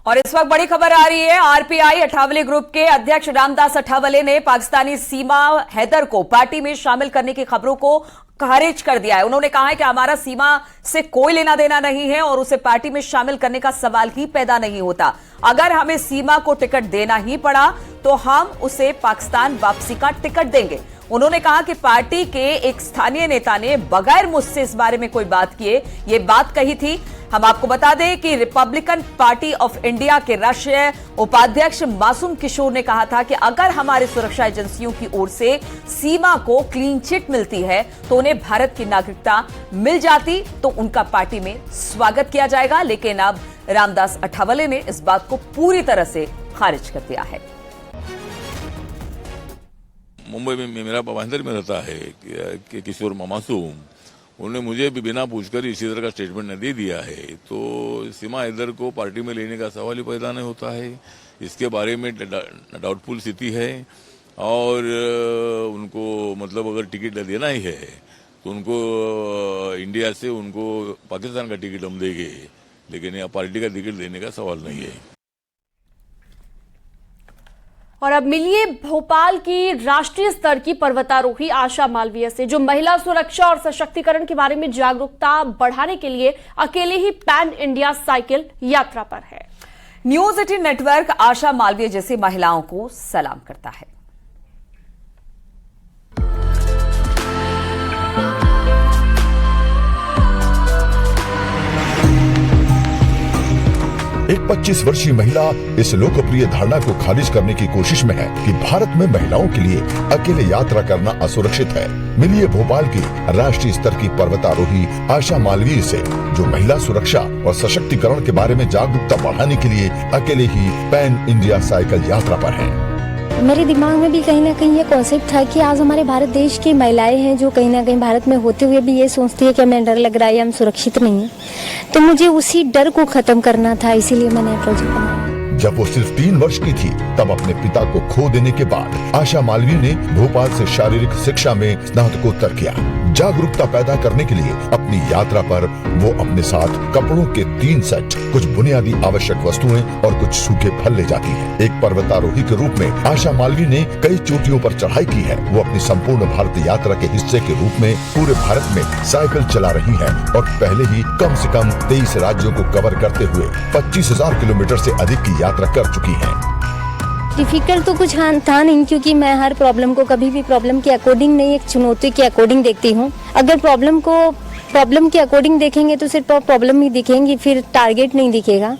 और इस वक्त बड़ी खबर आ रही है। आरपीआई अठावले ग्रुप के अध्यक्ष रामदास अठावले ने पाकिस्तानी सीमा हैदर को पार्टी में शामिल करने की खबरों को खारिज कर दिया है। उन्होंने कहा है कि हमारा सीमा से कोई लेना देना नहीं है और उसे पार्टी में शामिल करने का सवाल ही पैदा नहीं होता। अगर हमें सीमा को टिकट देना ही पड़ा तो हम उसे पाकिस्तान वापसी का टिकट देंगे। उन्होंने कहा कि पार्टी के एक स्थानीय नेता ने बगैर मुझसे इस बारे में कोई बात किए ये बात कही थी। हम आपको बता दें कि रिपब्लिकन पार्टी ऑफ इंडिया के राष्ट्रीय उपाध्यक्ष मासूम किशोर ने कहा था कि अगर हमारी सुरक्षा एजेंसियों की ओर से सीमा को क्लीन चिट मिलती है तो उन्हें भारत की नागरिकता मिल जाती तो उनका पार्टी में स्वागत किया जाएगा। लेकिन अब रामदास अठावले ने इस बात को पूरी तरह से खारिज कर दिया है। मुंबई में मेरा बांधर में रहता है कि किशोर मासूम, उन्होंने मुझे भी बिना पूछकर इसी तरह का स्टेटमेंट दे दिया है। तो सीमा हैदर को पार्टी में लेने का सवाल ही पैदा नहीं होता है। इसके बारे में डाउटफुल स्थिति है और उनको मतलब अगर टिकट देना ही है तो उनको इंडिया से उनको पाकिस्तान का टिकट हम देंगे, लेकिन यहाँ पार्टी का टिकट देने का सवाल नहीं है। और अब मिलिए भोपाल की राष्ट्रीय स्तर की पर्वतारोही आशा मालवीय से, जो महिला सुरक्षा और सशक्तिकरण के बारे में जागरूकता बढ़ाने के लिए अकेले ही पैन इंडिया साइकिल यात्रा पर है। न्यूज 18 नेटवर्क आशा मालवीय जैसी महिलाओं को सलाम करता है। एक 25 वर्षीय महिला इस लोकप्रिय धारणा को खारिज करने की कोशिश में है कि भारत में महिलाओं के लिए अकेले यात्रा करना असुरक्षित है। मिलिए भोपाल की राष्ट्रीय स्तर की पर्वतारोही आशा मालवीय से, जो महिला सुरक्षा और सशक्तिकरण के बारे में जागरूकता बढ़ाने के लिए अकेले ही पैन इंडिया साइकिल यात्रा पर है। मेरे दिमाग में भी कहीं ना कहीं ये कॉन्सेप्ट था कि आज हमारे भारत देश की महिलाएं हैं जो कहीं ना कहीं भारत में होते हुए भी ये सोचती है कि हमें डर लग रहा है, हम सुरक्षित नहीं है। तो मुझे उसी डर को खत्म करना था, इसीलिए मैंने प्रोजेक्ट बनाया। जब वो सिर्फ 3 वर्ष की थी तब अपने पिता को खो देने के बाद आशा मालवीय ने भोपाल से शारीरिक शिक्षा में स्नातकोत्तर किया। जागरूकता पैदा करने के लिए अपनी यात्रा पर वो अपने साथ कपड़ों के 3 सेट, कुछ बुनियादी आवश्यक वस्तुएं और कुछ सूखे फल ले जाती है। एक पर्वतारोही के रूप में आशा मालवीय ने कई चोटियों पर चढ़ाई की है। वो अपनी संपूर्ण भारत यात्रा के हिस्से के रूप में पूरे भारत में साइकिल चला रही है और पहले ही कम से कम 23 राज्यों को कवर करते हुए 25,000 किलोमीटर से अधिक की यात्रा कर चुकी है। डिफिकल्ट तो कुछ था नहीं, क्योंकि मैं हर प्रॉब्लम को कभी भी प्रॉब्लम के अकॉर्डिंग नहीं, एक चुनौती के अकॉर्डिंग देखती हूँ। अगर प्रॉब्लम को प्रॉब्लम के अकॉर्डिंग देखेंगे तो सिर्फ प्रॉब्लम ही दिखेंगी, फिर टारगेट नहीं दिखेगा।